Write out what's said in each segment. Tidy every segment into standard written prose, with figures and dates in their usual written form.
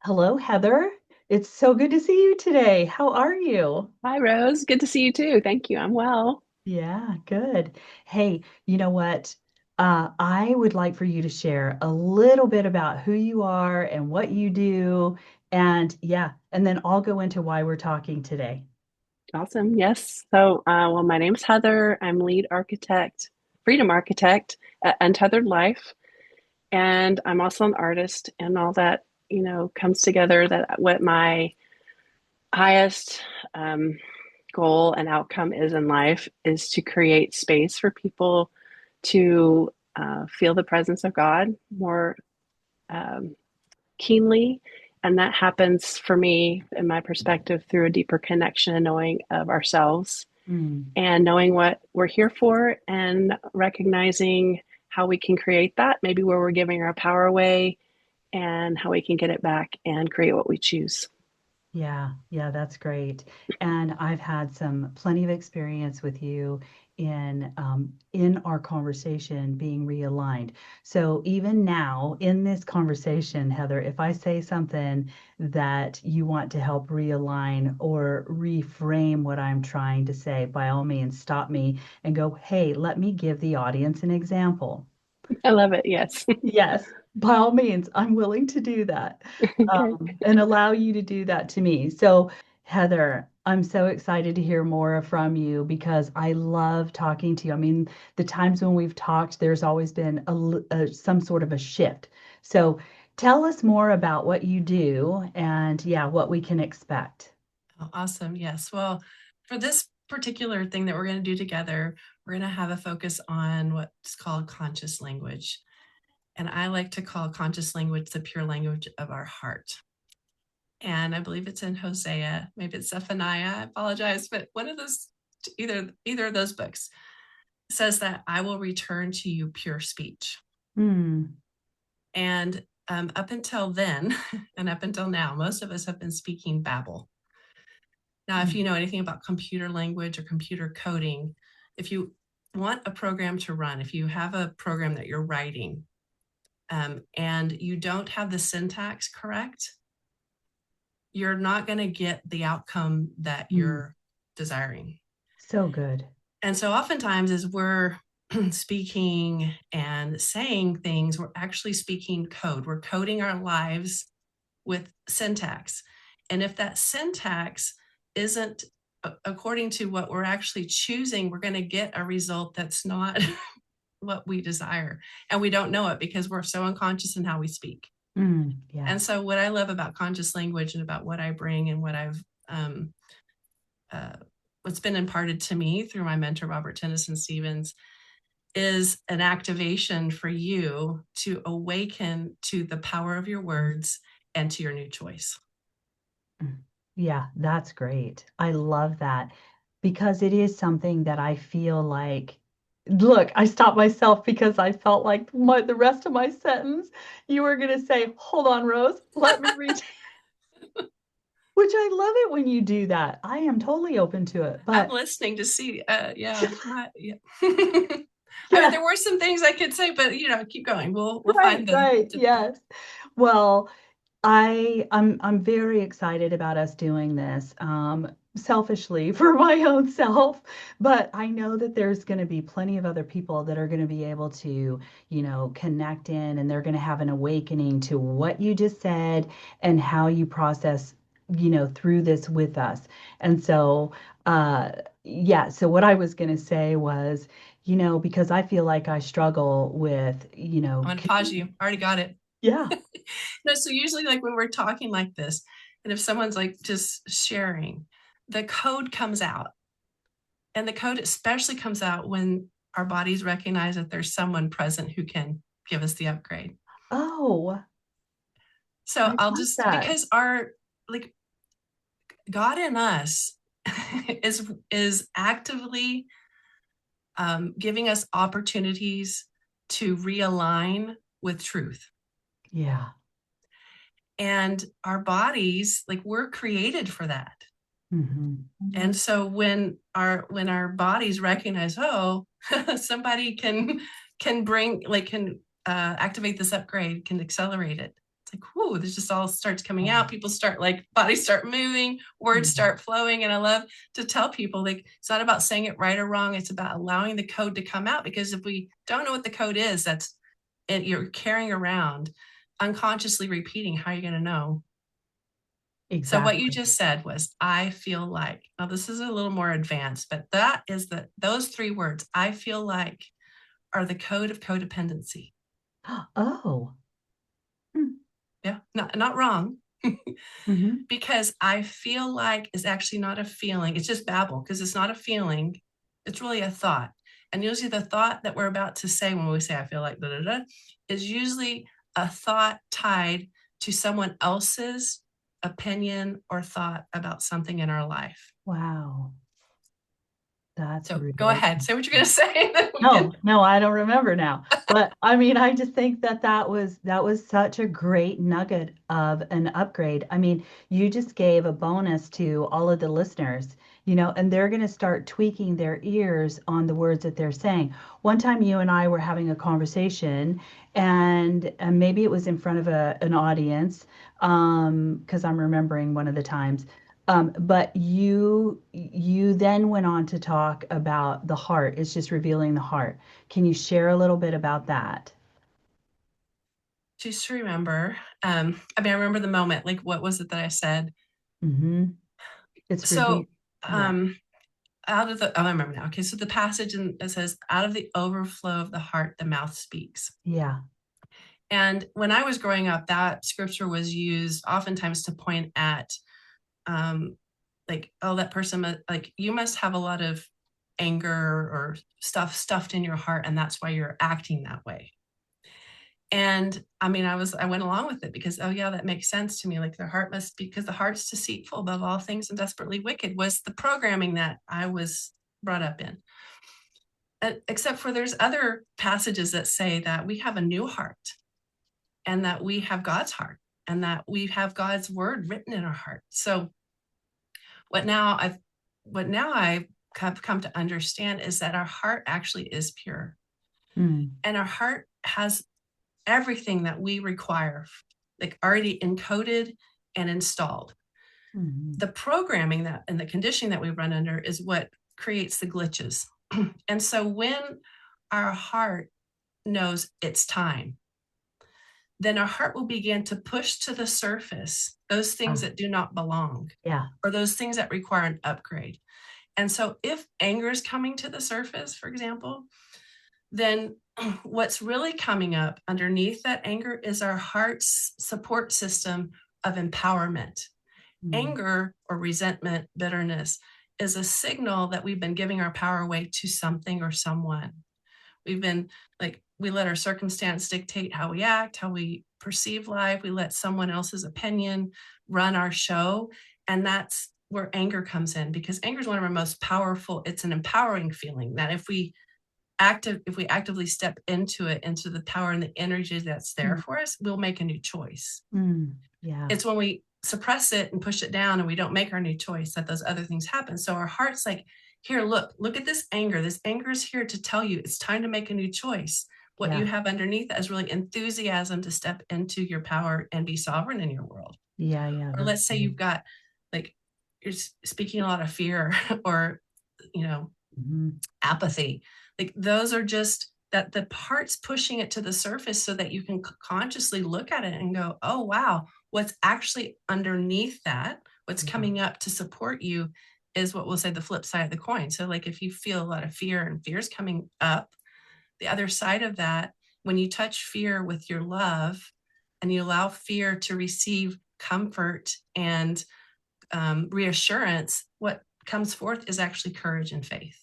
Hello, Heather. It's so good to see you today. How are you? Hi, Rose. Good to see you too. Thank you. I'm well. Yeah, good. Hey, you know what? I would like for you to share a little bit about who you are and what you do. And yeah, and then I'll go into why we're talking today. Awesome. Yes. Well, my name's Heather. I'm lead architect, freedom architect at Untethered Life, and I'm also an artist, and all that, comes together. That what my highest goal and outcome is in life is to create space for people to feel the presence of God more um, keenly. And that happens for me, in my perspective, through a deeper connection and knowing of ourselves Mm, and knowing what we're here for and recognizing how we can create that, maybe where we're giving our power away and how we can get it back and create what we choose. yeah, that's great. And I've had some plenty of experience with you in our conversation being realigned. So even now in this conversation, Heather, if I say something that you want to help realign or reframe what I'm trying to say, by all means, stop me and go, hey, let me give the audience an example. I love it. Yes. Yes, by all means, I'm willing to do that, Okay. and allow you to do that to me. So, Heather, I'm so excited to hear more from you because I love talking to you. I mean, the times when we've talked, there's always been some sort of a shift. So, tell us more about what you do and, yeah, what we can expect. Oh, awesome. Yes. Well, for this particular thing that we're going to do together, we're going to have a focus on what's called conscious language. And I like to call conscious language the pure language of our heart. And I believe it's in Hosea, maybe it's Zephaniah. I apologize, but one of those, either of those books says that I will return to you pure speech. Hmm. And up until then, and up until now, most of us have been speaking babble. Now, if you know anything about computer language or computer coding, if you want a program to run, if you have a program that you're writing and you don't have the syntax correct, you're not going to get the outcome that Hmm. you're desiring. So good. And so, oftentimes, as we're speaking and saying things, we're actually speaking code. We're coding our lives with syntax. And if that syntax isn't according to what we're actually choosing, we're going to get a result that's not what we desire. And we don't know it because we're so unconscious in how we speak. Yeah. And so, what I love about conscious language and about what I bring and what um, uh, what's been imparted to me through my mentor, Robert Tennyson Stevens, is an activation for you to awaken to the power of your words and to your new choice. Yeah, that's great. I love that because it is something that I feel like, look, I stopped myself because I felt like the rest of my sentence, you were going to say, hold on, Rose, let me read, which I love it when you do that. I am totally open to it. I'm But listening to see. Yeah. I mean, yeah, there were some things I could say, but keep going. We'll right, find the. right. Yes. Well, I'm very excited about us doing this, selfishly for my own self, but I know that there's going to be plenty of other people that are going to be able to, connect in and they're going to have an awakening to what you just said and how you process, through this with us. And so, yeah, so what I was going to say was, because I feel like I struggle with, I'm going to pause you. I already got it. yeah. No, so usually, like when we're talking like this, and if someone's like just sharing, the code comes out, and the code especially comes out when our bodies recognize that there's someone present who can give us the upgrade. Oh, So I I'll love just that. because our like God in us is actively giving us opportunities to realign with truth. Yeah. And our bodies, like we're created for that. Hmm. And so when our bodies recognize, oh, somebody can bring, like, can activate this upgrade, can accelerate it, It's like, whoo, this just all starts coming out. People start bodies start moving, words start flowing. And I love to tell people, like, it's not about saying it right or wrong. It's about allowing the code to come out, because if we don't know what the code is, that's it, you're carrying around, unconsciously repeating, how are you going to know? So what you Exactly. just said was, I feel like. Now this is a little more advanced, but that is those 3 words, I feel like, are the code of codependency. Oh. Hmm. Yeah, not wrong. Mm-hmm. Because I feel like is actually not a feeling. It's just babble, because it's not a feeling. It's really a thought. And usually the thought that we're about to say when we say, I feel like da, da, da, is usually a thought tied to someone else's opinion or thought about something in our life. Wow. That's So go really ahead, say what you're going to say. Then we can. no, I don't remember now. But I mean, I just think that was such a great nugget of an upgrade. I mean, you just gave a bonus to all of the listeners, and they're going to start tweaking their ears on the words that they're saying. One time you and I were having a conversation, and maybe it was in front of an audience, because I'm remembering one of the times. But you then went on to talk about the heart. It's just revealing the heart. Can you share a little bit about that? Just to remember, I mean, I remember the moment, like, what was it that I said? Mm-hmm. It's So, yeah, out of the, oh, I remember now. Okay, so the passage it says, out of the overflow of the heart, the mouth speaks. yeah. And when I was growing up, that scripture was used oftentimes to point at, um, like, oh, that person, like, you must have a lot of anger or stuff stuffed in your heart, and that's why you're acting that way. And I mean, I went along with it because, oh yeah, that makes sense to me. Like, their heart must be, because the heart's deceitful above all things and desperately wicked, was the programming that I was brought up in. Except for there's other passages that say that we have a new heart, and that we have God's heart, and that we have God's word written in our heart. So what now I've what now I have come to understand is that our heart actually is pure, Mm, and our heart has everything that we require, like, already encoded and installed. mm, The programming that and the conditioning that we run under is what creates the glitches. And so when our heart knows it's time, then our heart will begin to push to the surface those things ah, that do not belong, yeah. or those things that require an upgrade. And so if anger is coming to the surface, for example, then what's really coming up underneath that anger is our heart's support system of empowerment. Mm, Anger or resentment, bitterness, is a signal that we've been giving our power away to something or someone. We've been, like, we let our circumstance dictate how we act, how we perceive life. We let someone else's opinion run our show. And that's where anger comes in, because anger is one of our most powerful, it's an empowering feeling that if we actively step into it, into the power and the energy that's there mm, for us, we'll make a new choice. yeah, It's when we suppress it and push it down and we don't make our new choice that those other things happen. So our heart's like, here, look at this anger. This anger is here to tell you it's time to make a new choice. What yeah, you have underneath that is really enthusiasm to step into your power and be sovereign in your world. yeah, yeah. Or That's let's say great. you've got, like, you're speaking a lot of fear or, you know, Mm-hmm. apathy. Like, those are just that the parts pushing it to the surface so that you can consciously look at it and go, oh, wow, what's actually underneath that, what's Yeah. coming up to support you, is what we'll say the flip side of the coin. So, like, if you feel a lot of fear and fear is coming up, the other side of that, when you touch fear with your love and you allow fear to receive comfort and reassurance, what comes forth is actually courage and faith.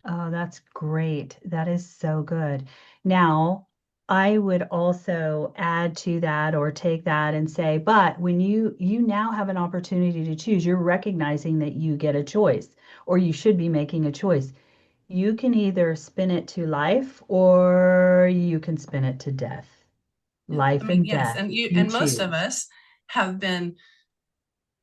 Oh, that's great. That is so good. Now, I would also add to that or take that and say, but when you now have an opportunity to choose, you're recognizing that you get a choice or you should be making a choice. You can either spin it to life or you can spin it to death. Yeah, I Life mean, and yes, death. and You most of choose. us have been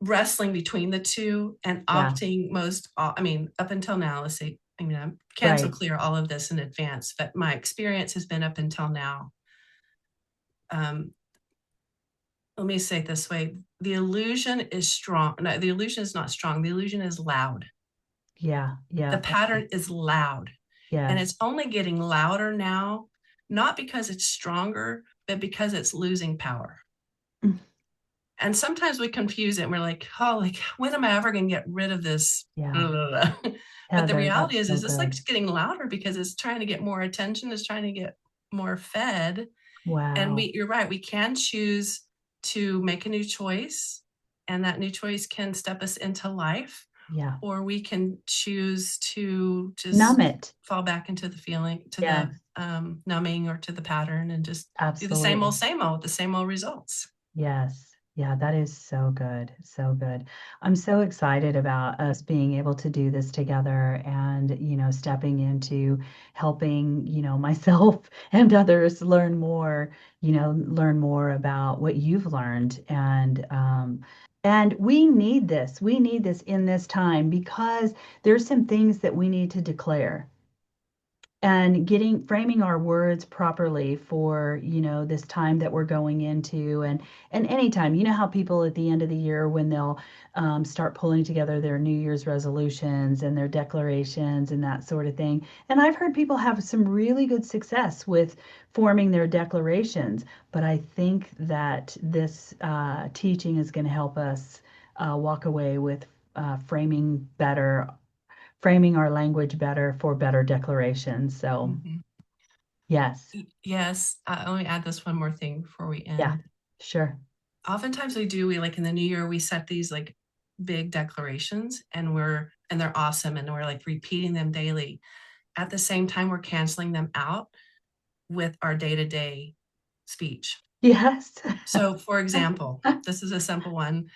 wrestling between the two and Yeah, opting I mean, up until now, let's say, I mean, I cancel right. clear all of this in advance, but my experience has been up until now. Um, let me say it this way. The illusion is strong. No, the illusion is not strong. The illusion is loud. Yeah. The Yeah. pattern is loud. And Yes. it's only getting louder now, not because it's stronger, but because it's losing power. Mm. And sometimes we confuse it and we're like, oh, like, when am I ever going to get rid of this? Yeah. But the Heather, reality that's is so it's like good. it's getting louder because it's trying to get more attention, it's trying to get more fed. And Wow. you're right, we can choose to make a new choice, and that new choice can step us into life, Yeah. or we can choose to Numb just it. fall back into the feeling, to the Yes, numbing, or to the pattern, and just do the absolutely. same old, the same old results. Yes. Yeah, that is so good. So good. I'm so excited about us being able to do this together and, stepping into helping, myself and others learn more about what you've learned. And we need this. We need this in this time because there's some things that we need to declare and framing our words properly for this time that we're going into, and anytime, how people at the end of the year, when they'll start pulling together their New Year's resolutions and their declarations and that sort of thing. And I've heard people have some really good success with forming their declarations, but I think that this teaching is going to help us walk away with framing our language better for better declarations. So, Mm-hmm. yes. Yes. Let me add this one more thing before we Yeah, end. sure. Oftentimes we like in the new year, we set these like big declarations, and they're awesome, and we're like repeating them daily. At the same time, we're canceling them out with our day-to-day speech. Yes. So for example, this is a simple one.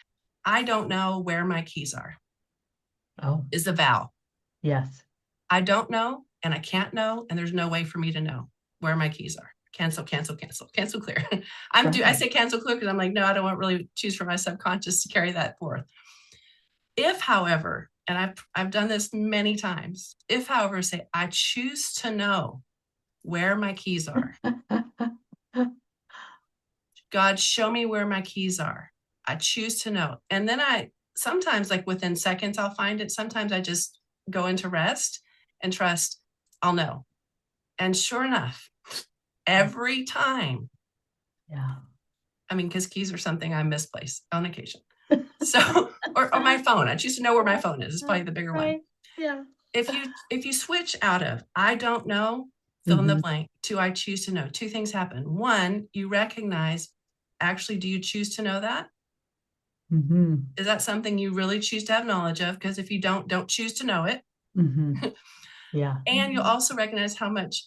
I don't know where my keys are, Oh, is a vow. yes. I don't know, and I can't know, and there's no way for me to know where my keys are. Cancel, cancel, cancel, cancel, clear. I Right. say cancel clear because I'm like, no, I don't want to really choose for my subconscious to carry that forth. If, however, and I've done this many times, if, however, say I choose to know where my keys are, God, show me where my keys are. I choose to know. And then I sometimes, like within seconds, I'll find it. Sometimes I just go into rest and trust I'll know. And sure enough, every time, Yeah. I mean, because keys are something I misplace on occasion. So, or my phone, I choose to know where my phone is. It's probably the bigger one. Right. Yeah. If you switch out of I don't know, fill in the Hmm. blank, to I choose to know, two things happen. One, you recognize, actually, do you choose to know that? Hmm. Is that something you really choose to have knowledge of? Because if you don't choose to know it. Hmm. Yeah. And you'll also recognize how much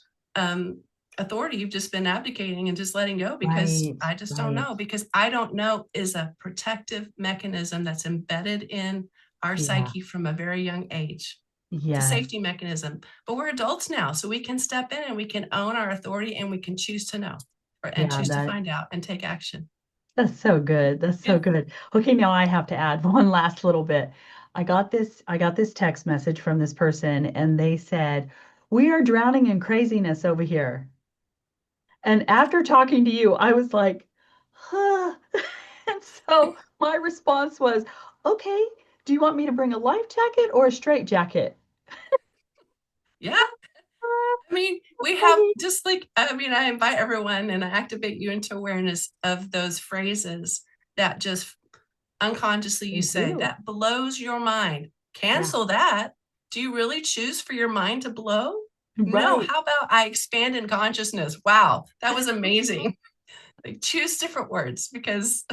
authority you've just been abdicating and just letting go, because Right. I just don't Right. know. Because I don't know is a protective mechanism that's embedded in our Yeah. psyche from a very young age. It's a Yes. safety mechanism. But we're adults now, so we can step in and we can own our authority, and we can choose to know, and Yeah. choose to find out and take action. That's so good. That's Yeah. so good. Okay, now I have to add one last little bit. I got this text message from this person and they said, "We are drowning in craziness over here." And after talking to you, I was like, "Huh." And so my response was, "Okay, do you want me to bring a life jacket or a straight jacket?" Yeah. I mean, we have Right. just like, I mean, I invite everyone and I activate you into awareness of those phrases that just unconsciously you They say do. that blows your mind. Yeah. Cancel that. Do you really choose for your mind to blow? No. Right. How about I expand in consciousness? Wow, that was amazing. Like, choose different words, because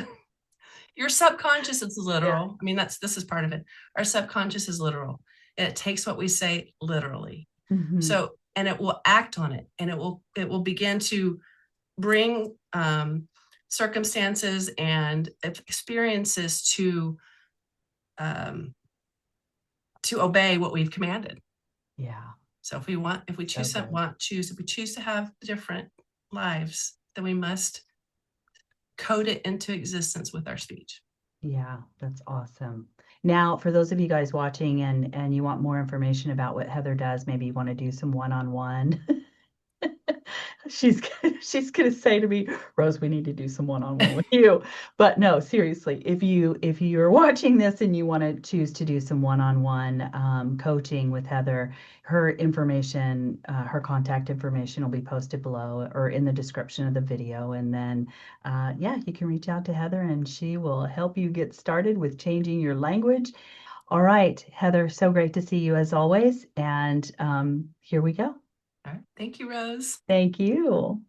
your subconscious is Yeah. literal. I mean, this is part of it. Our subconscious is literal, and it takes what we say literally. Hmm. So, and it will act on it, and it will begin to bring circumstances and experiences um, to obey what we've commanded. Yeah. So if we So good. if we choose to have different lives, then we must code it into existence with our speech. Yeah, that's awesome. Now, for those of you guys watching and you want more information about what Heather does, maybe you want to do some one-on-one she's gonna say to me, Rose, we need to do some one-on-one with you. But no, seriously, if you're watching this and you want to choose to do some one-on-one coaching with Heather, her information, her contact information will be posted below or in the description of the video. And then, yeah, you can reach out to Heather and she will help you get started with changing your language. All right, Heather, so great to see you as always. And here we go. All right. Thank you, Rose. Thank you.